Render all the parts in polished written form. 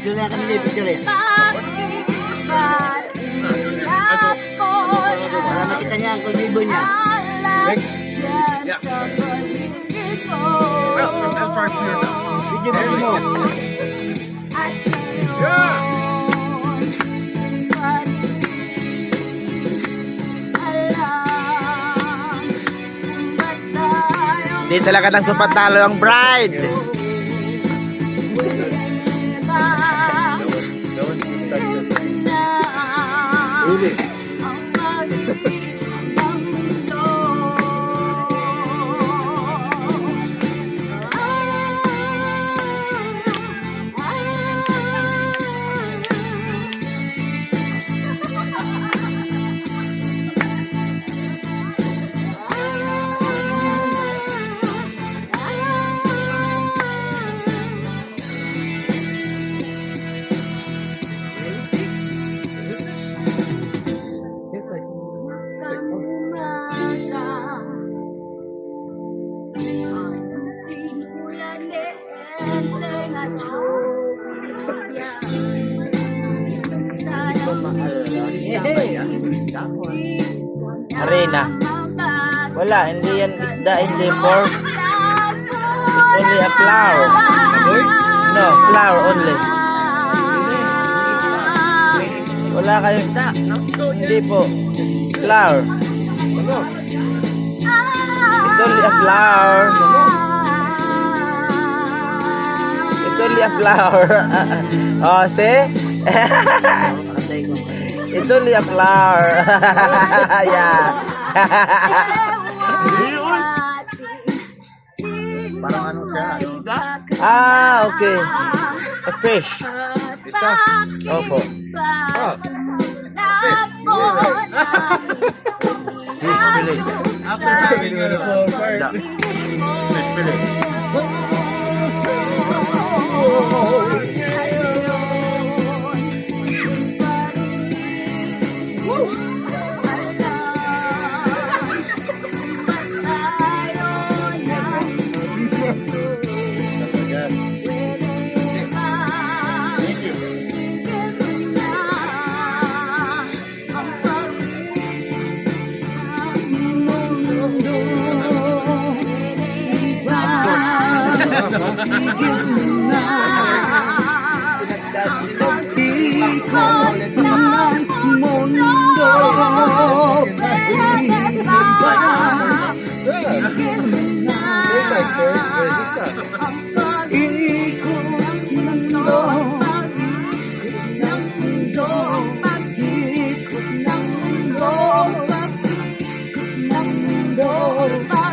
Picture na kami ni picture eh. Para makita niya ang kulbibo niya. Next. Yeah. Well, I'm trying to do it now. Video mo. Yeah. Di talaga nagpapatalo ang bride. No one suspects it. Really? It's like Arena. Wala, hindi yan isda, hindi pork. It's only a flour. No, flour only. Wala kayo. Hindi po. Flour. It's only a flour. It's only a flour. Oh, see? It's only a flour. Yeah. Parang ano siya? Ah, okay. A fish. Ista. Opo. Oh. Fish fillet. After having a first. Fish fillet. Thank you. It's like first. Where is this guy?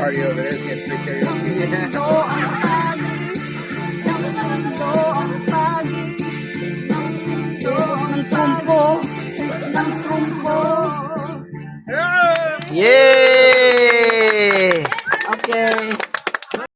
Party over there is getting free karaoke. Yeah.